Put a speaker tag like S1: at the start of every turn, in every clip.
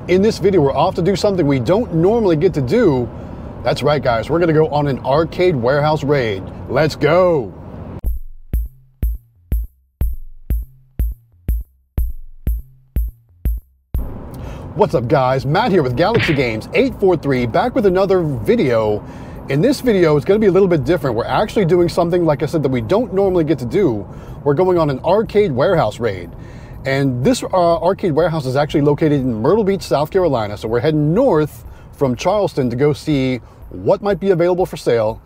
S1: In this video, we're off to do something we don't normally get to do. That's right, guys. We're going to go on an arcade warehouse raid. Let's go. What's up, guys? Matt here with Galaxy Games 843, back with another video. In this video, it's going to be a little bit different. We're actually doing something, like I said, that we don't normally get to do. We're going on an arcade warehouse raid. And this arcade warehouse is actually located in Myrtle Beach, South Carolina. So we're heading north from Charleston to go see what might be available for sale.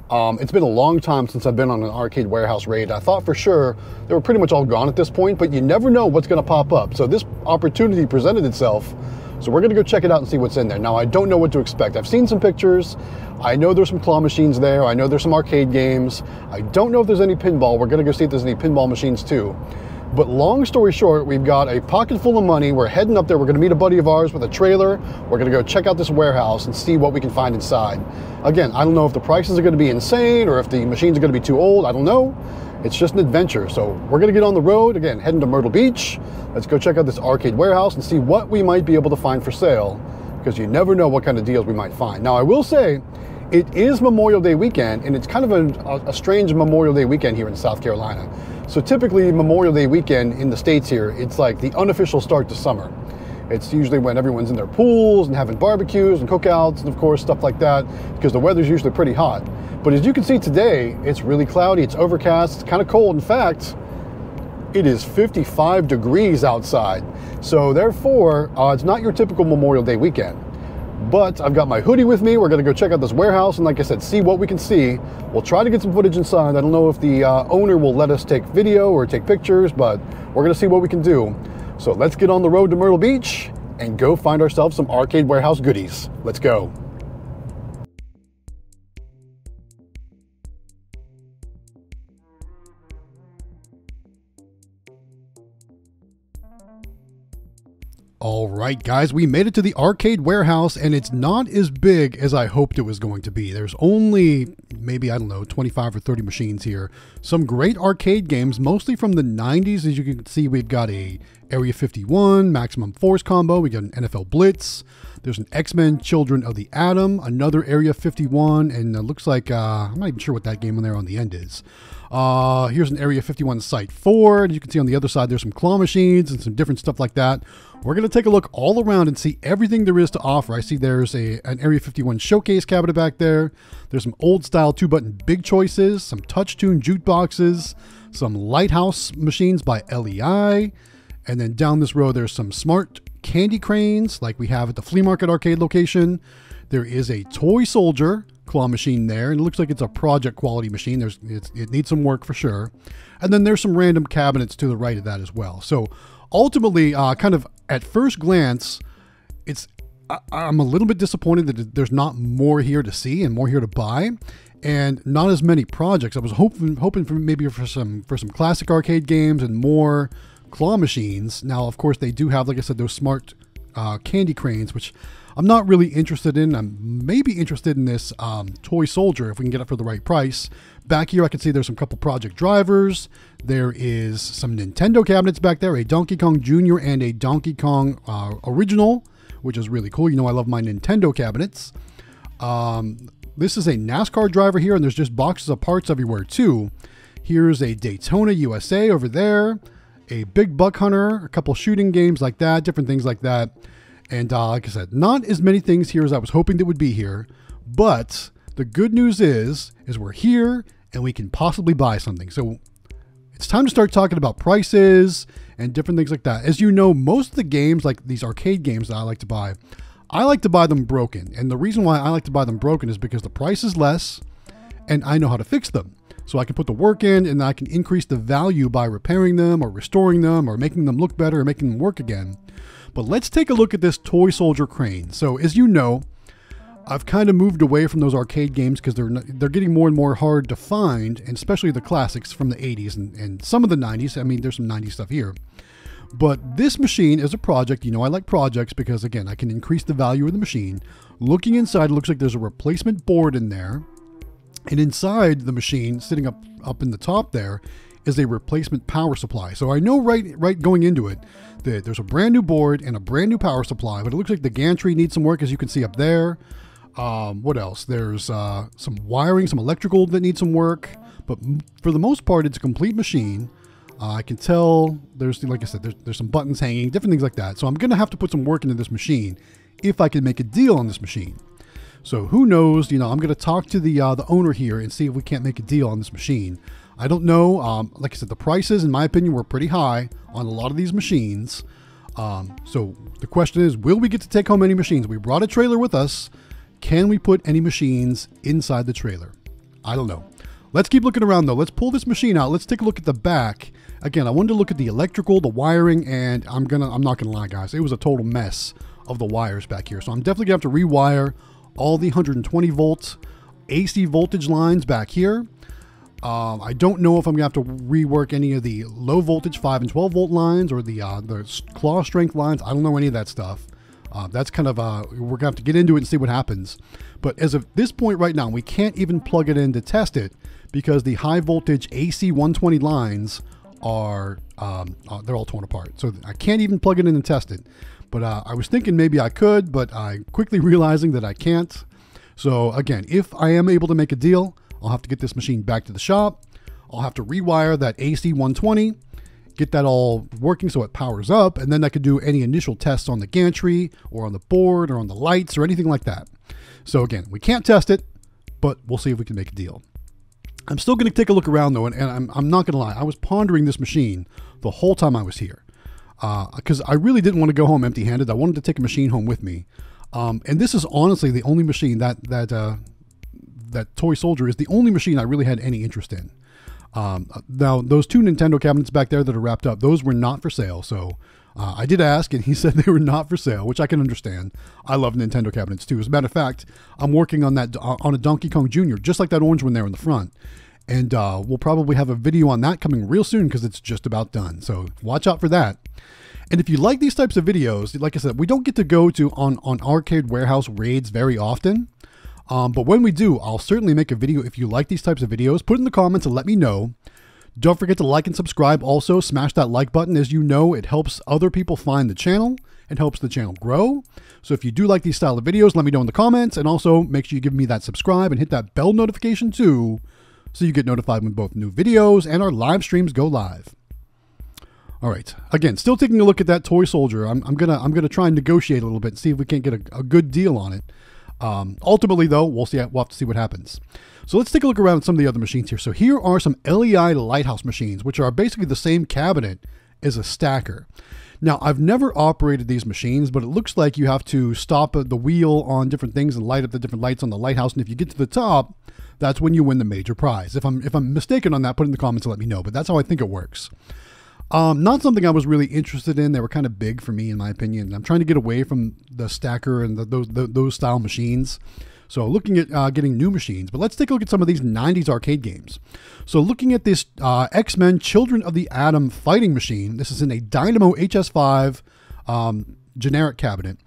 S1: It's been a long time since I've been on an arcade warehouse raid. I thought for sure they were pretty much all gone at this point, but you never know what's going to pop up. So this opportunity presented itself. So we're going to go check it out and see what's in there. Now, I don't know what to expect. I've seen some pictures. I know there's some claw machines there. I know there's some arcade games. I don't know if there's any pinball. We're going to go see if there's any pinball machines too. But long story short, we've got a pocket full of money. We're heading up there. We're going to meet a buddy of ours with a trailer. We're going to go check out this warehouse and see what we can find inside. Again, I don't know if the prices are going to be insane or if the machines are going to be too old. I don't know. It's just an adventure. So we're going to get on the road, again, heading to Myrtle Beach. Let's go check out this arcade warehouse and see what we might be able to find for sale, because you never know what kind of deals we might find. Now, I will say, it is Memorial Day weekend, and it's kind of a strange Memorial Day weekend here in South Carolina. So typically Memorial Day weekend in the States here, it's like the unofficial start to summer. It's usually when everyone's in their pools and having barbecues and cookouts and of course stuff like that, because the weather's usually pretty hot. But as you can see today, it's really cloudy, it's overcast, it's kind of cold. In fact, it is 55 degrees outside. So therefore, it's not your typical Memorial Day weekend. But I've got my hoodie with me. We're going to go check out this warehouse and, like I said, see what we can see. We'll try to get some footage inside. I don't know if the owner will let us take video or take pictures, but we're going to see what we can do. So let's get on the road to Myrtle Beach and go find ourselves some arcade warehouse goodies. Let's go. All right, guys, we made it to the arcade warehouse, and it's not as big as I hoped it was going to be. There's only maybe, I don't know, 25 or 30 machines here. Some great arcade games, mostly from the 90s. As you can see, we've got a Area 51, Maximum Force combo. We got an NFL Blitz. There's an X-Men Children of the Atom, another Area 51, and it looks like, I'm not even sure what that game on there on the end is. Here's an Area 51 Site 4. And you can see on the other side, there's some claw machines and some different stuff like that. We're going to take a look all around and see everything there is to offer. I see there's an Area 51 showcase cabinet back there. There's some old style 2-button big choices, some touch tune jukeboxes, some lighthouse machines by LEI. And then down this row, there's some smart candy cranes like we have at the flea market arcade location. There is a toy soldier claw machine there, and it looks like it's a project quality machine. It needs some work for sure. And then there's some random cabinets to the right of that as well. So ultimately, kind of at first glance, I'm a little bit disappointed that there's not more here to see and more here to buy, and not as many projects. I was hoping for maybe for some classic arcade games and more claw machines. Now, of course, they do have, like I said, those smart candy cranes, which I'm not really interested in. I'm maybe interested in this toy soldier if we can get it for the right price. Back here, I can see there's some couple project drivers. There is some Nintendo cabinets back there, a Donkey Kong Jr. and a Donkey Kong Original, which is really cool. You know, I love my Nintendo cabinets. This is a NASCAR driver here, and there's just boxes of parts everywhere too. Here's a Daytona USA over there, a Big Buck Hunter, a couple shooting games like that, different things like that. And like I said, not as many things here as I was hoping that would be here. But the good news is we're here and we can possibly buy something. So it's time to start talking about prices and different things like that. As you know, most of the games, like these arcade games that I like to buy them broken. And the reason why I like to buy them broken is because the price is less and I know how to fix them. So I can put the work in and I can increase the value by repairing them or restoring them or making them look better or making them work again. But let's take a look at this toy soldier crane. So as you know, I've kind of moved away from those arcade games because they're getting more and more hard to find, and especially the classics from the 80s and some of the 90s. I mean, there's some 90s stuff here. But this machine is a project. You know, I like projects because, again, I can increase the value of the machine. Looking inside, it looks like there's a replacement board in there. And inside the machine, sitting up in the top there, is a replacement power supply. So I know right going into it that there's a brand new board and a brand new power supply, but it looks like the gantry needs some work, as you can see up there. What else? There's some wiring, some electrical that needs some work, but for the most part, it's a complete machine. I can tell there's, like I said, there's some buttons hanging, different things like that. So I'm going to have to put some work into this machine if I can make a deal on this machine. So who knows, I'm going to talk to the owner here and see if we can't make a deal on this machine. I don't know. Like I said, the prices, in my opinion, were pretty high on a lot of these machines. So the question is, will we get to take home any machines? We brought a trailer with us. Can we put any machines inside the trailer? I don't know. Let's keep looking around though. Let's pull this machine out. Let's take a look at the back. Again, I wanted to look at the electrical, the wiring, and I'm not gonna lie, guys. It was a total mess of the wires back here. So I'm definitely gonna have to rewire all the 120 volt AC voltage lines back here. I don't know if I'm gonna have to rework any of the low voltage 5 and 12 volt lines or the claw strength lines. I don't know any of that stuff. That's kind of, we're gonna have to get into it and see what happens. But as of this point right now, we can't even plug it in to test it because the high voltage AC 120 lines are, they're all torn apart. So I can't even plug it in and test it. But I was thinking maybe I could, but I quickly realizing that I can't. So again, if I am able to make a deal, I'll have to get this machine back to the shop. I'll have to rewire that AC 120, get that all working so it powers up, and then I could do any initial tests on the gantry or on the board or on the lights or anything like that. So again, we can't test it, but we'll see if we can make a deal. I'm still going to take a look around though, and I'm not going to lie, I was pondering this machine the whole time I was here because I really didn't want to go home empty-handed. I wanted to take a machine home with me, and this is honestly the only machine that toy soldier is the only machine I really had any interest in. Now those two Nintendo cabinets back there that are wrapped up, those were not for sale. So I did ask and he said they were not for sale, which I can understand. I love Nintendo cabinets too. As a matter of fact, I'm working on that on a Donkey Kong Jr., just like that orange one there in the front. And we'll probably have a video on that coming real soon because it's just about done. So watch out for that. And if you like these types of videos, like I said, we don't get to go to on Arcade Warehouse raids very often. But when we do, I'll certainly make a video. If you like these types of videos, put in the comments and let me know. Don't forget to like and subscribe. Also, smash that like button. As you know, it helps other people find the channel and helps the channel grow. So if you do like these style of videos, let me know in the comments. And also make sure you give me that subscribe and hit that bell notification too, so you get notified when both new videos and our live streams go live. All right. Again, still taking a look at that toy soldier. I'm gonna try and negotiate a little bit and see if we can't get a good deal on it. Ultimately, though, we'll have to see what happens. So let's take a look around at some of the other machines here. So here are some LEI Lighthouse machines, which are basically the same cabinet as a stacker. Now, I've never operated these machines, but it looks like you have to stop the wheel on different things and light up the different lights on the lighthouse. And if you get to the top, that's when you win the major prize. If I'm mistaken on that, put it in the comments and let me know. But that's how I think it works. Not something I was really interested in. They were kind of big for me, in my opinion. I'm trying to get away from the stacker and those style machines. So looking at getting new machines. But let's take a look at some of these 90s arcade games. So looking at this X-Men Children of the Atom fighting machine. This is in a Dynamo HS5 generic cabinet.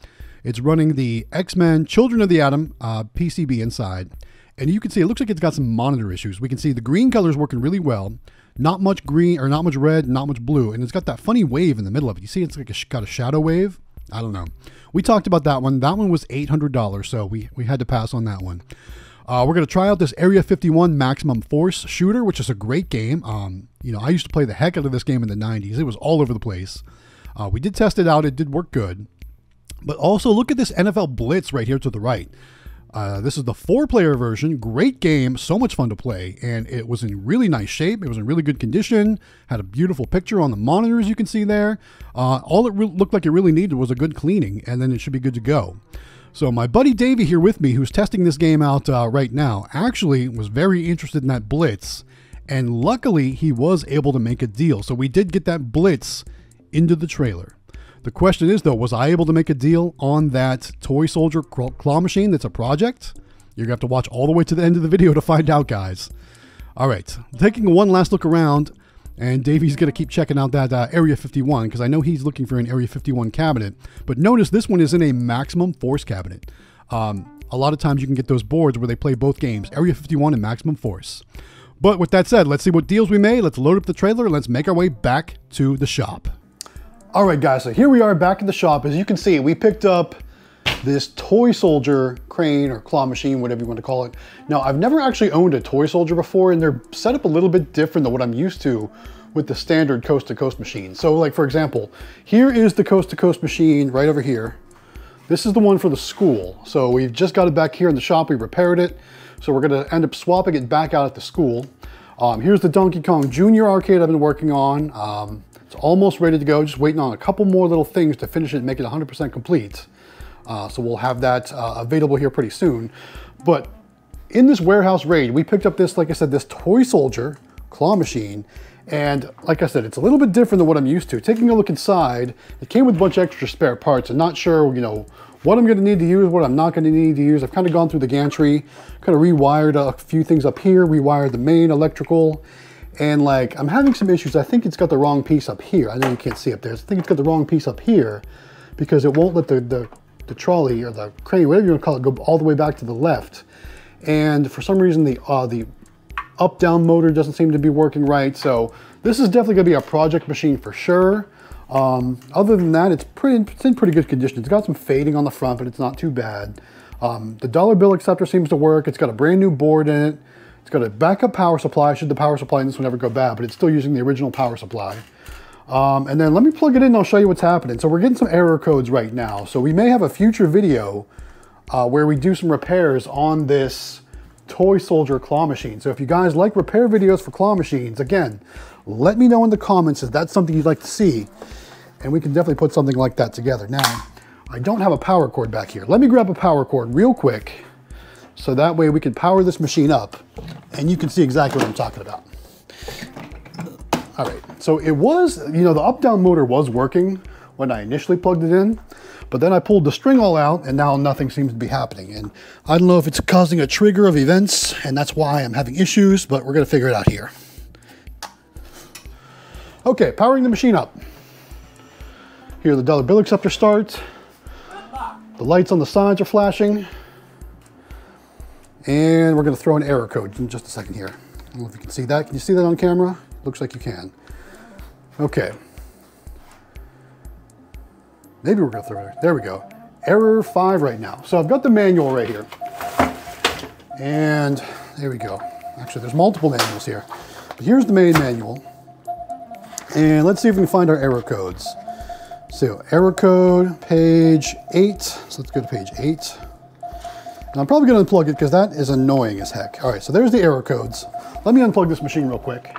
S1: It's running the X-Men Children of the Atom PCB inside. And you can see it looks like it's got some monitor issues. We can see the green color is working really well. Not much green, or not much red, not much blue. And it's got that funny wave in the middle of it. You see it's like got a shadow wave? I don't know. We talked about that one. That one was $800, so we had to pass on that one. We're going to try out this Area 51 Maximum Force shooter, which is a great game. I used to play the heck out of this game in the 90s. It was all over the place. We did test it out. It did work good. But also look at this NFL Blitz right here to the right. This is the 4-player version. Great game, so much fun to play, and it was in really nice shape. It was in really good condition, had a beautiful picture on the monitors you can see there. All it looked like it really needed was a good cleaning, and then it should be good to go. So my buddy Davey here with me, who's testing this game out right now, actually was very interested in that Blitz, and luckily he was able to make a deal. So we did get that Blitz into the trailer. The question is, though, was I able to make a deal on that Toy Soldier claw machine that's a project? You're going to have to watch all the way to the end of the video to find out, guys. All right, taking one last look around, and Davey's going to keep checking out that Area 51, because I know he's looking for an Area 51 cabinet. But notice this one is in a Maximum Force cabinet. A lot of times you can get those boards where they play both games, Area 51 and Maximum Force. But with that said, let's see what deals we made. Let's load up the trailer and let's make our way back to the shop. All right, guys, so here we are back at the shop. As you can see, we picked up this toy soldier crane or claw machine, whatever you want to call it. Now, I've never actually owned a toy soldier before, and they're set up a little bit different than what I'm used to with the standard coast-to-coast machine. So like, for example, here is the coast-to-coast machine right over here. This is the one for the school. So we've just got it back here in the shop. We repaired it. So we're gonna end up swapping it back out at the school. Here's the Donkey Kong Jr. arcade I've been working on. It's almost ready to go, just waiting on a couple more little things to finish it and make it 100% complete. So we'll have that available here pretty soon. But in this warehouse raid, we picked up this, like I said, this toy soldier claw machine. And like I said, it's a little bit different than what I'm used to. Taking a look inside, it came with a bunch of extra spare parts. I'm not sure, you know, what I'm gonna need to use, what I'm not gonna need to use. I've kind of gone through the gantry, kind of rewired a few things up here, rewired the main electrical, and like, I'm having some issues. I think it's got the wrong piece up here. I know you can't see up there. I think it's got the wrong piece up here because it won't let the trolley or the crane, whatever you want to call it, go all the way back to the left. And for some reason, the up-down motor doesn't seem to be working right. So this is definitely going to be a project machine for sure. Other than that, it's in pretty good condition. It's got some fading on the front, but it's not too bad. The dollar bill acceptor seems to work. It's got a brand new board in it. It's got a backup power supply, should the power supply in this one ever go bad, but it's still using the original power supply. And then let me plug it in and I'll show you what's happening. So we're getting some error codes right now. So we may have a future video where we do some repairs on this toy soldier claw machine. So if you guys like repair videos for claw machines, again, let me know in the comments if that's something you'd like to see. And we can definitely put something like that together. Now, I don't have a power cord back here. Let me grab a power cord real quick so that way we can power this machine up and you can see exactly what I'm talking about. All right, so it was, you know, the up-down motor was working when I initially plugged it in, but then I pulled the string all out and now nothing seems to be happening. And I don't know if it's causing a trigger of events and that's why I'm having issues, but we're gonna figure it out here. Okay, powering the machine up. Here the dollar bill acceptor starts. The lights on the sides are flashing. And we're gonna throw an error code in just a second here. I don't know if you can see that. Can you see that on camera? Looks like you can. Okay. Maybe we're gonna throw it. There we go. Error 5 right now. So I've got the manual right here. And there we go. Actually, there's multiple manuals here. But here's the main manual. And let's see if we can find our error codes. So error code, page 8. So let's go to page 8. And I'm probably gonna unplug it because that is annoying as heck. All right, so there's the error codes. Let me unplug this machine real quick.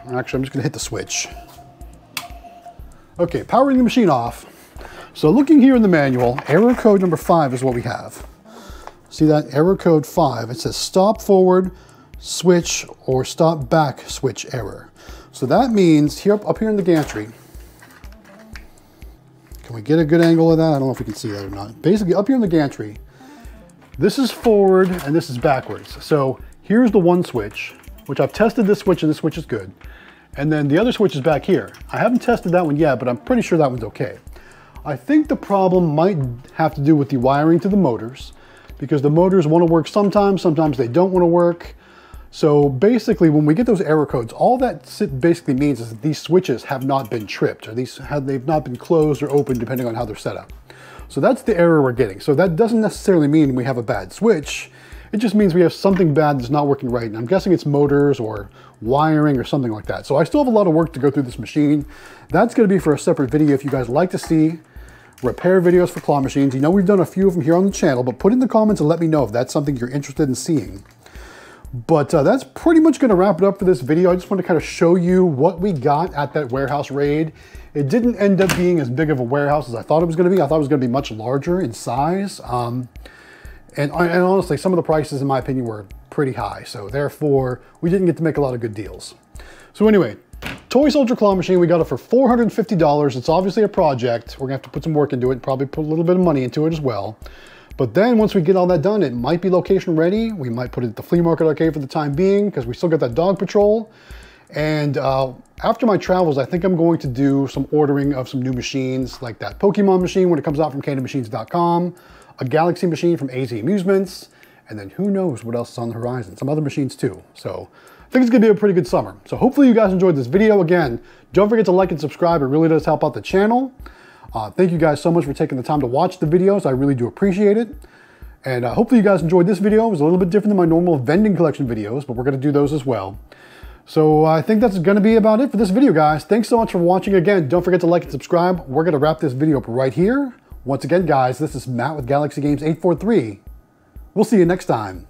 S1: Actually, I'm just gonna hit the switch. Okay, powering the machine off. So looking here in the manual, error code number 5 is what we have. See that? Error code 5. It says stop forward switch or stop back switch error. So that means here up here in the gantry, can we get a good angle of that? I don't know if we can see that or not. Basically up here in the gantry, this is forward and this is backwards. So here's the one switch, which I've tested this switch and this switch is good. And then the other switch is back here. I haven't tested that one yet, but I'm pretty sure that one's okay. I think the problem might have to do with the wiring to the motors because the motors want to work sometimes they don't want to work. So basically when we get those error codes, all that basically means is that these switches have not been tripped or they've not been closed or opened depending on how they're set up. So that's the error we're getting. So that doesn't necessarily mean we have a bad switch. It just means we have something bad that's not working right. And I'm guessing it's motors or wiring or something like that. So I still have a lot of work to go through this machine. That's going to be for a separate video if you guys like to see repair videos for claw machines. You know we've done a few of them here on the channel, but put in the comments and let me know if that's something you're interested in seeing. But that's pretty much going to wrap it up for this video. I just want to kind of show you what we got at that warehouse raid. It didn't end up being as big of a warehouse as I thought it was going to be. I thought it was going to be much larger in size. And honestly, some of the prices, in my opinion, were pretty high. So therefore, we didn't get to make a lot of good deals. So anyway, Toy Soldier Claw Machine, we got it for $450. It's obviously a project. We're gonna have to put some work into it, probably put a little bit of money into it as well. But then once we get all that done, it might be location ready. We might put it at the flea market arcade for the time being because we still got that dog patrol. And after my travels, I think I'm going to do some ordering of some new machines like that Pokemon machine when it comes out from CandyMachines.com, a Galaxy machine from AZ Amusements, And then who knows what else is on the horizon. Some other machines too. So I think it's going to be a pretty good summer. So hopefully you guys enjoyed this video. Again, don't forget to like and subscribe. It really does help out the channel. Thank you guys so much for taking the time to watch the videos. I really do appreciate it. And hopefully you guys enjoyed this video. It was a little bit different than my normal vending collection videos, but we're going to do those as well. So I think that's going to be about it for this video, guys. Thanks so much for watching. Again, don't forget to like and subscribe. We're going to wrap this video up right here. Once again, guys, this is Matt with Galaxy Games 843. We'll see you next time.